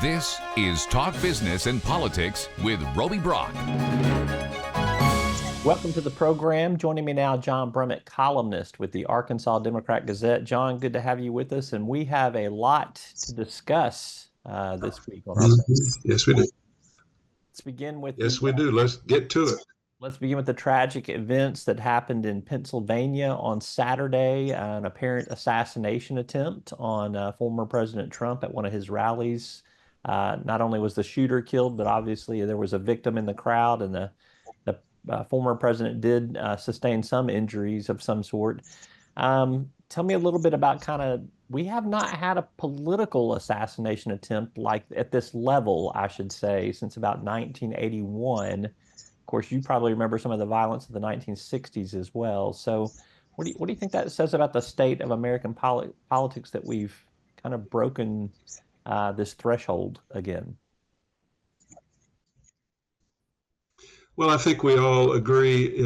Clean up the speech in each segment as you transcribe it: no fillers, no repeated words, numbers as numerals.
This is Talk Business and Politics with Roby Brock. Welcome to the program. Joining me now, John Brummett, columnist with the Arkansas Democrat-Gazette. John, good to have you with us, and we have a lot to discuss this week on our program. Yes, we do. Let's begin with Yes, we do. Let's get to it. Let's begin with the tragic events that happened in Pennsylvania on Saturday, an apparent assassination attempt on former President Trump at one of his rallies. Not only was the shooter killed, but obviously there was a victim in the crowd, and the former president did sustain some injuries of some sort. Tell me a little bit about we have not had a political assassination attempt like at this level, I should say, since about 1981. Of course, you probably remember some of the violence of the 1960s as well. So what do you think that says about the state of American politics, that we've kind of broken this threshold again? Well, I think we all agree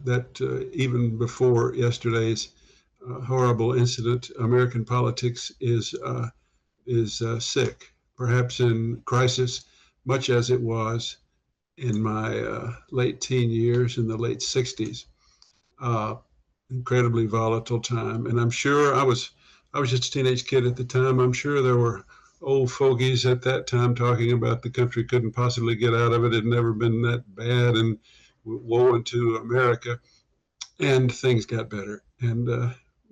that even before yesterday's horrible incident, American politics is sick, perhaps in crisis, much as it was in my late teen years in the late 60s. Incredibly volatile time. And I'm sure I was just a teenage kid at the time. I'm sure there were old fogies at that time talking about the country couldn't possibly get out of it. It had never been that bad, and woe unto America. And things got better, and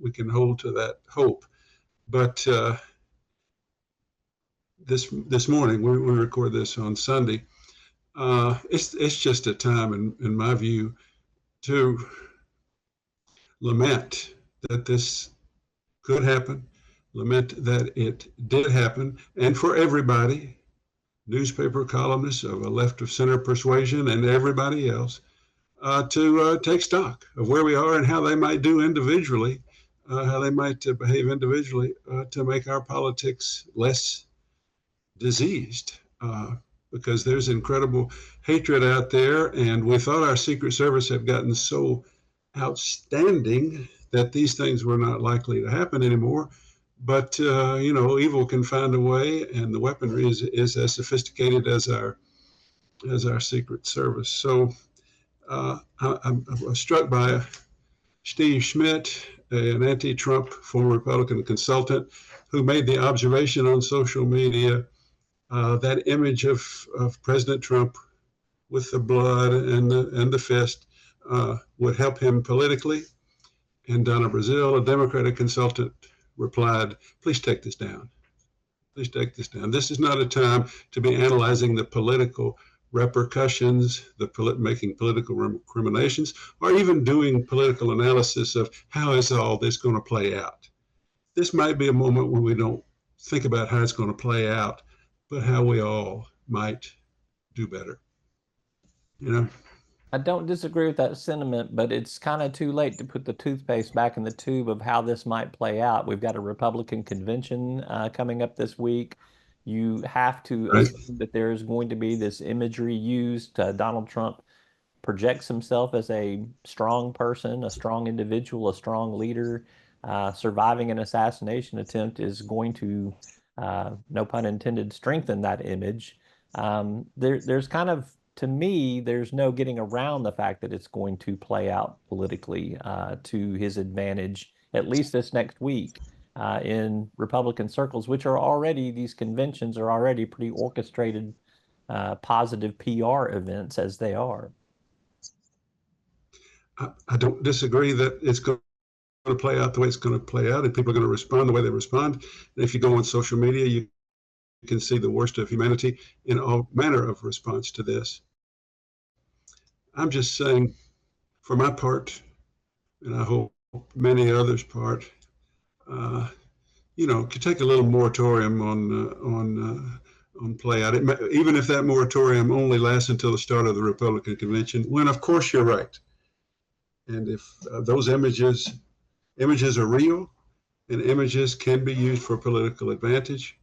we can hold to that hope. But this morning, we record this on Sunday. It's just a time, in my view, to lament that this could happen, lament that it did happen, and for everybody, newspaper columnists of a left of center persuasion and everybody else, to take stock of where we are and how they might do individually, how they might behave individually to make our politics less diseased. Because there's incredible hatred out there, and we thought our Secret Service had gotten so outstanding that these things were not likely to happen anymore. But evil can find a way, and the weaponry is as sophisticated as our Secret Service. So I'm struck by Steve Schmidt, an anti-Trump former Republican consultant, who made the observation on social media that image of President Trump with the blood and the fist would help him politically. And Donna Brazile, a Democratic consultant, replied, "Please take this down. Please take this down. This is not a time to be analyzing the political repercussions, making political recriminations, or even doing political analysis of how is all this going to play out. This might be a moment when we don't think about how it's going to play out, but how we all might do better." I don't disagree with that sentiment, but it's kind of too late to put the toothpaste back in the tube of how this might play out. We've got a Republican convention coming up this week. You have to assume that there's going to be this imagery used. Donald Trump projects himself as a strong person, a strong individual, a strong leader. Surviving an assassination attempt is going to, no pun intended, strengthen that image. There's kind of, to me, there's no getting around the fact that it's going to play out politically to his advantage, at least this next week in Republican circles, which are already, these conventions are already pretty orchestrated, positive PR events as they are. I don't disagree that it's going to play out the way it's going to play out, and people are going to respond the way they respond. And if you go on social media, you can see the worst of humanity in all manner of response to this. I'm just saying, for my part, and I hope many others' part, could take a little moratorium on play out. Even if that moratorium only lasts until the start of the Republican convention, when of course you're right. And if those images are real, and images can be used for political advantage.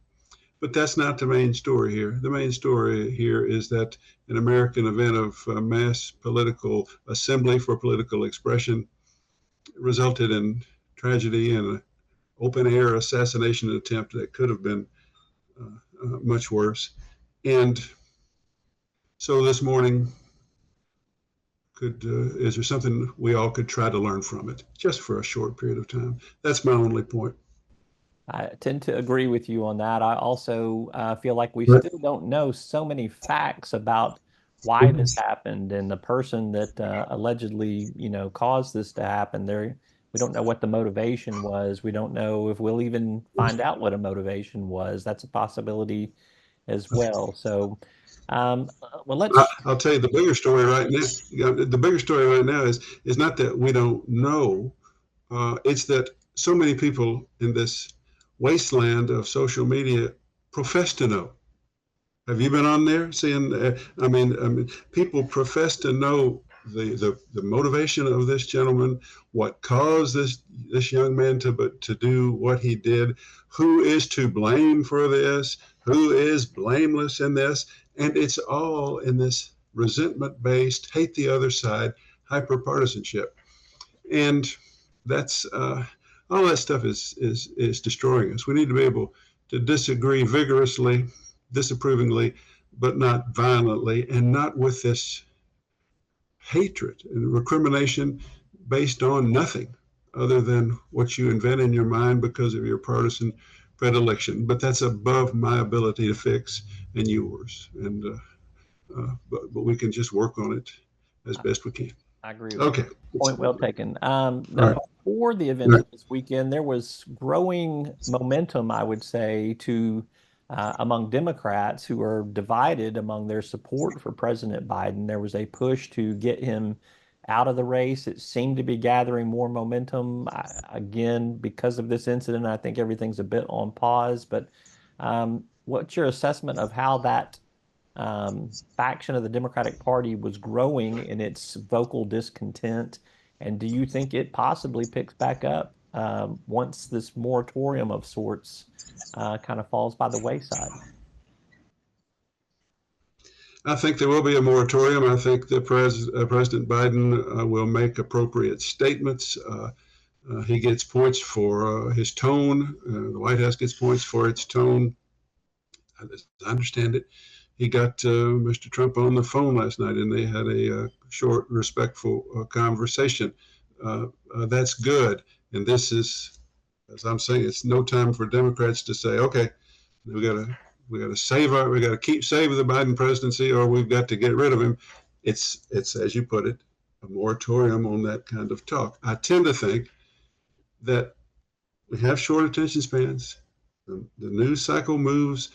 But that's not the main story here. The main story here is that an American event of mass political assembly for political expression resulted in tragedy and an open-air assassination attempt that could have been much worse. And so this morning, is there something we all could try to learn from it, just for a short period of time? That's my only point. I tend to agree with you on that. I also feel like we Right. still don't know so many facts about why this happened and the person that allegedly, caused this to happen. We don't know what the motivation was. We don't know if we'll even find out what a motivation was. That's a possibility as well. So, well, let's. I'll tell you the bigger story right now. The bigger story right now is not that we don't know. It's that so many people in this wasteland of social media profess to know. Have you been on there seeing? I mean, people profess to know the motivation of this gentleman, what caused this young man to do what he did, who is to blame for this, who is blameless in this, and it's all in this resentment-based, hate the other side, hyper-partisanship, and that's all that stuff is destroying us. We need to be able to disagree vigorously, disapprovingly, but not violently, and not with this hatred and recrimination based on nothing other than what you invent in your mind because of your partisan predilection. But that's above my ability to fix and yours. And but we can just work on it as best we can. I agree with Okay. you. Point well taken. Now, Right. before the events of this weekend, there was growing momentum, I would say, to among Democrats who are divided among their support for President Biden. There was a push to get him out of the race. It seemed to be gathering more momentum. Again, because of this incident, I think everything's a bit on pause. But what's your assessment of how that faction of the Democratic Party was growing in its vocal discontent? And do you think it possibly picks back up once this moratorium of sorts kind of falls by the wayside? I think there will be a moratorium. I think that President Biden will make appropriate statements. He gets points for his tone. The White House gets points for its tone. As I understand it, he got Mr. Trump on the phone last night, and they had a short, respectful conversation. That's good. And this is, as I'm saying, it's no time for Democrats to say, okay, we got to keep saving the Biden presidency, or we've got to get rid of him. It's as you put it, a moratorium on that kind of talk. I tend to think that we have short attention spans. The news cycle moves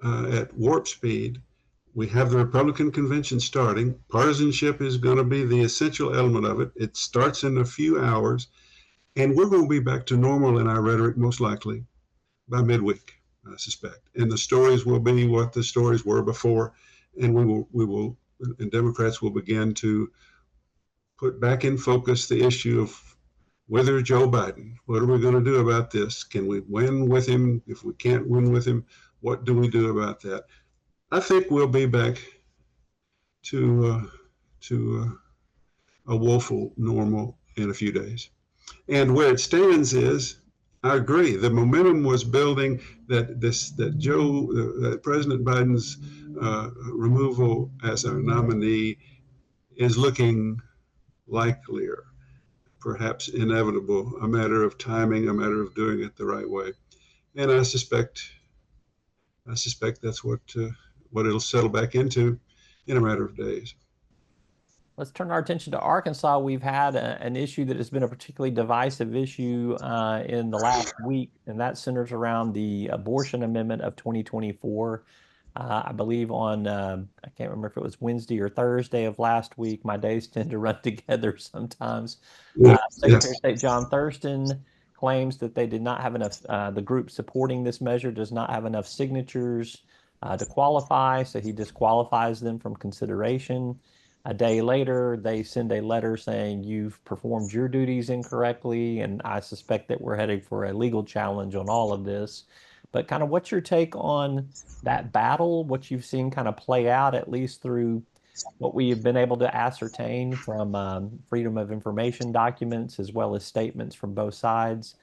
at warp speed. We have the Republican convention starting. Partisanship is going to be the essential element of it. It starts in a few hours, and we're going to be back to normal in our rhetoric most likely by midweek, I suspect. And the stories will be what the stories were before, and and Democrats will begin to put back in focus the issue of whether Joe Biden, what are we going to do about this? Can we win with him? If we can't win with him, what do we do about that? I think we'll be back to a woeful normal in a few days. And where it stands is, I agree. The momentum was building that President Biden's removal as our nominee is looking likelier, perhaps inevitable, a matter of timing, a matter of doing it the right way. And I suspect that's what it'll settle back into in a matter of days. Let's turn our attention to Arkansas. We've had an issue that has been a particularly divisive issue in the last week, and that centers around the abortion amendment of 2024. I believe on, I can't remember if it was Wednesday or Thursday of last week. My days tend to run together sometimes. Secretary of State John Thurston claims that they did not have enough, the group supporting this measure does not have enough signatures to qualify, so he disqualifies them from consideration. A day later, they send a letter saying you've performed your duties incorrectly, and I suspect that we're heading for a legal challenge on all of this. But kind of what's your take on that battle, what you've seen kind of play out, at least through what we have been able to ascertain from Freedom of Information documents, as well as statements from both sides,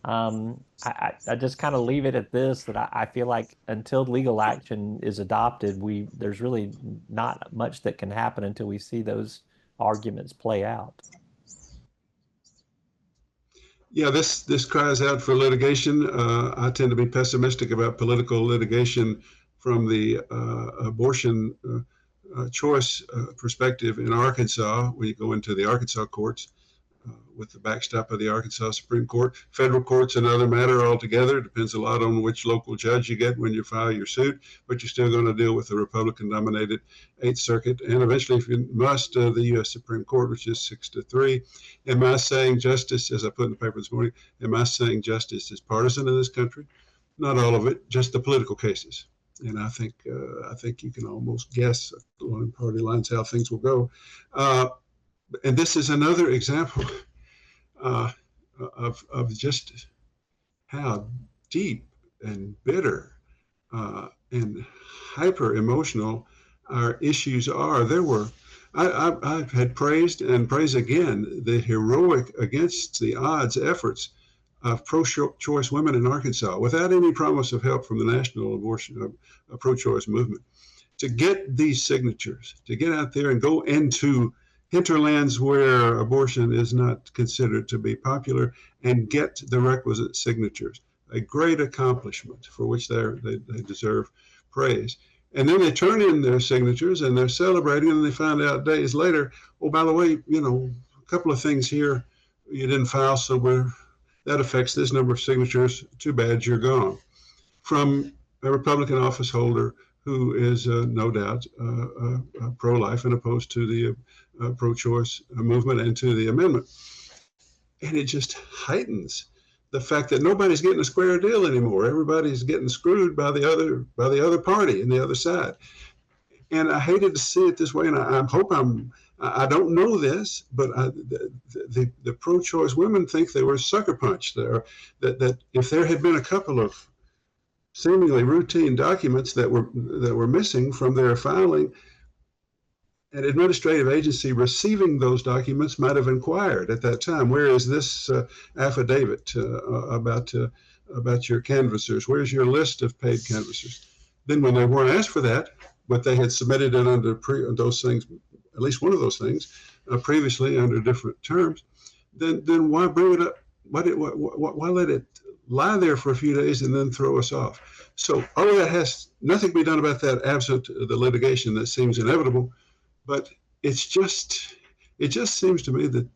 I just kind of leave it at this, that I feel like until legal action is adopted, there's really not much that can happen until we see those arguments play out. Yeah, this cries out for litigation. I tend to be pessimistic about political litigation from the abortion choice perspective in Arkansas. When you go into the Arkansas courts, with the backstop of the Arkansas Supreme Court. Federal court's another matter altogether. Depends a lot on which local judge you get when you file your suit, but you're still going to deal with the Republican-dominated Eighth Circuit, and eventually, if you must, the U.S. Supreme Court, which is 6-3. Am I saying justice, as I put in the paper this morning, am I saying justice is partisan in this country? Not all of it, just the political cases. And I think you can almost guess along party lines how things will go. And this is another example of just how deep and bitter and hyper emotional our issues are. I've had praised and praise again the heroic, against the odds efforts of pro-choice women in Arkansas, without any promise of help from the national pro-choice movement, to get these signatures, to get out there and go into hinterlands where abortion is not considered to be popular and get the requisite signatures. A great accomplishment for which they deserve praise. And then they turn in their signatures and they're celebrating, and they find out days later, oh, by the way, a couple of things here you didn't file, so that affects this number of signatures. Too bad, you're gone. From a Republican office holder who is no doubt pro-life and opposed to the pro-choice movement and to the amendment. And it just heightens the fact that nobody's getting a square deal anymore. Everybody's getting screwed by the other party and the other side. And I hated to see it this way, and I don't know this, but the pro-choice women think they were sucker punched. That if there had been a couple of seemingly routine documents that were missing from their filing, an administrative agency receiving those documents might have inquired at that time, where is this affidavit about your canvassers? Where's your list of paid canvassers? Then when they weren't asked for that, but they had submitted it under those things, at least one of those things, previously under different terms, then why bring it up? Why let it lie there for a few days and then throw us off? So all of that has nothing to be done about that, absent the litigation that seems inevitable. But it just seems to me that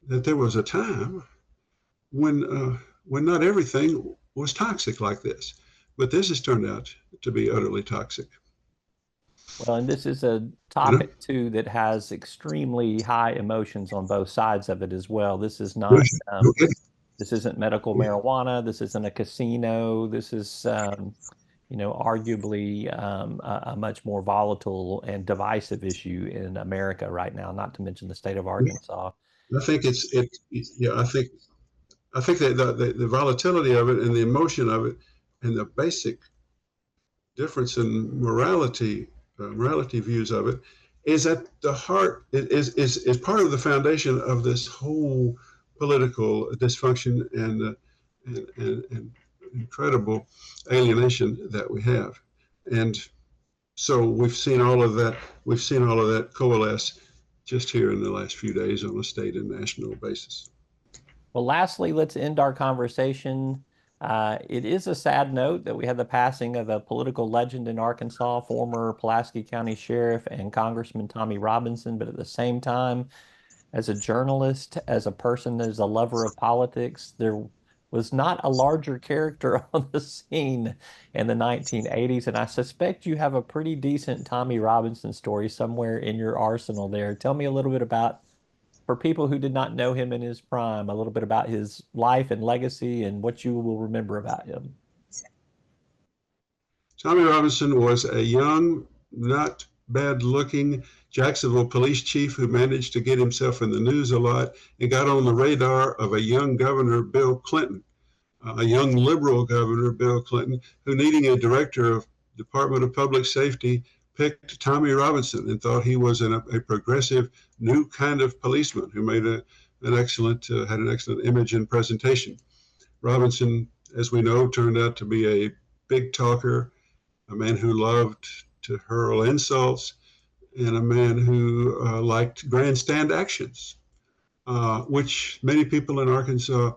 there was a time when not everything was toxic like this, but this has turned out to be utterly toxic. Well, and this is a topic too that has extremely high emotions on both sides of it as well. This is not this isn't medical marijuana. This isn't a casino. This is arguably a much more volatile and divisive issue in America right now, not to mention the state of Arkansas. I think I think that the volatility of it and the emotion of it and the basic difference in morality views of it is at the heart, is part of the foundation of this whole political dysfunction and incredible alienation that we have. And so we've seen all of that coalesce just here in the last few days on a state and national basis. Well, lastly, let's end our conversation. It is a sad note that we had the passing of a political legend in Arkansas, former Pulaski County Sheriff and Congressman Tommy Robinson, but at the same time, as a journalist, as a person, as a lover of politics, there was not a larger character on the scene in the 1980s. And I suspect you have a pretty decent Tommy Robinson story somewhere in your arsenal there. Tell me a little bit about, for people who did not know him in his prime, a little bit about his life and legacy and what you will remember about him. Tommy Robinson was a young, not bad-looking Jacksonville police chief who managed to get himself in the news a lot and got on the radar of a young governor, Bill Clinton, a young liberal governor, Bill Clinton, who, needing a director of Department of Public Safety, picked Tommy Robinson and thought he was a progressive new kind of policeman who made had an excellent image and presentation. Robinson, as we know, turned out to be a big talker, a man who loved to hurl insults, and a man who liked grandstand actions, which many people in Arkansas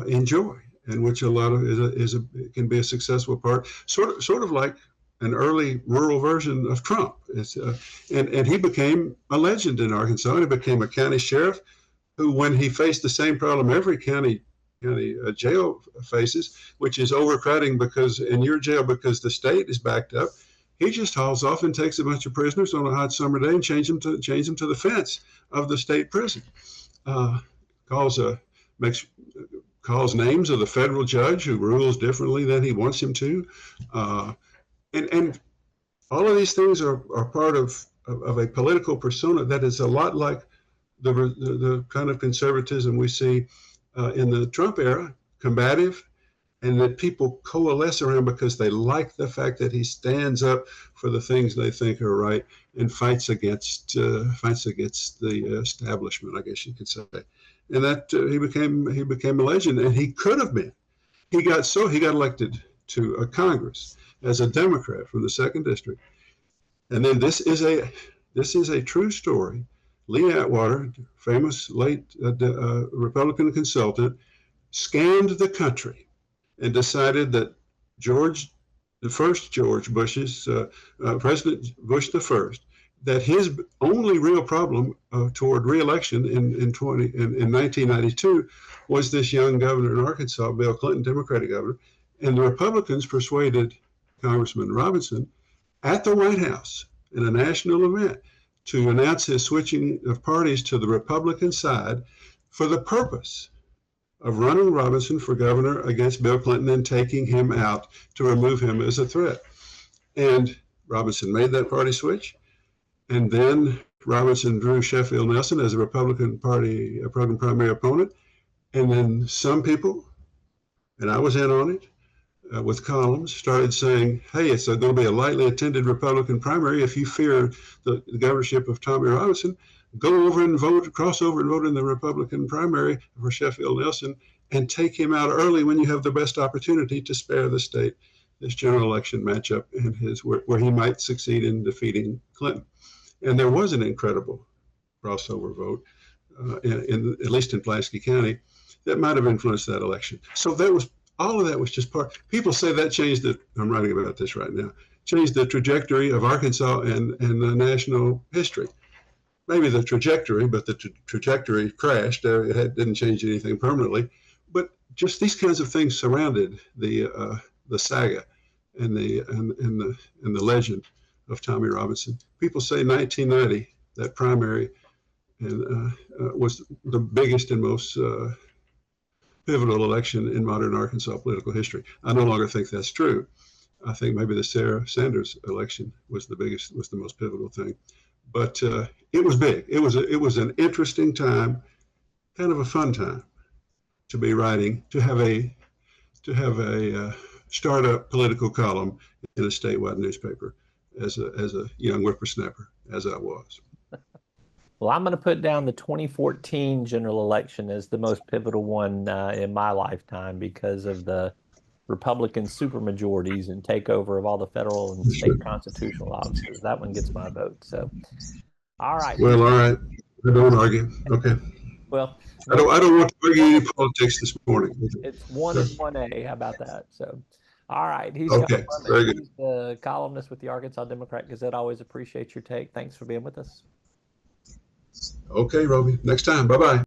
enjoy, and which a lot of can be a successful part, sort of like an early rural version of Trump. And he became a legend in Arkansas. He became a county sheriff who, when he faced the same problem every county jail faces, which is overcrowding in your jail because the state is backed up, he just hauls off and takes a bunch of prisoners on a hot summer day and change them to the fence of the state prison. Calls names of the federal judge who rules differently than he wants him to, and all of these things are part of a political persona that is a lot like the kind of conservatism we see in the Trump era, combative, and that people coalesce around because they like the fact that he stands up for the things they think are right and fights against the establishment, I guess you could say. And that he became a legend, and he could have been. He got elected to a Congress as a Democrat from the 2nd District, and then this is a true story. Lee Atwater, famous late Republican consultant, scanned the country and decided that the first George Bush's, President Bush the first, that his only real problem toward re-election in 1992 was this young governor in Arkansas, Bill Clinton, Democratic governor, and the Republicans persuaded Congressman Robinson at the White House in a national event to announce his switching of parties to the Republican side for the purpose of running Robinson for governor against Bill Clinton and taking him out to remove him as a threat. And Robinson made that party switch. And then Robinson drew Sheffield Nelson as a Republican primary opponent. And then some people, and I was in on it, with columns, started saying, hey, it's going to be a lightly attended Republican primary. If you fear the governorship of Tommy Robinson, go over and vote, cross over and vote in the Republican primary for Sheffield Nelson and take him out early when you have the best opportunity to spare the state this general election matchup and where he might succeed in defeating Clinton. And there was an incredible crossover vote, at least in Pulaski County, that might have influenced that election. So all of that was just part. People say that changed I'm writing about this right now, changed the trajectory of Arkansas and the national history. Maybe the trajectory, but the trajectory crashed. It didn't change anything permanently. But just these kinds of things surrounded the saga and the legend of Tommy Robinson. People say 1990, that primary, was the biggest and most pivotal election in modern Arkansas political history. I no longer think that's true. I think maybe the Sarah Sanders election was the most pivotal thing. But it was big. It was an interesting time, kind of a fun time to be writing, to have a startup political column in a statewide newspaper as a young whippersnapper, as I was. Well, I'm going to put down the 2014 general election as the most pivotal one in my lifetime because of the Republican supermajorities and takeover of all the federal and state constitutional offices. That one gets my vote. So, all right. Well, all right. I don't argue. Okay. Well, I don't want to argue any politics this morning. It's 1 and 1A. How about that? So, all right. He's okay. Very good. He's the columnist with the Arkansas Democrat Gazette. Always appreciate your take. Thanks for being with us. Okay, Roby. Next time. Bye-bye.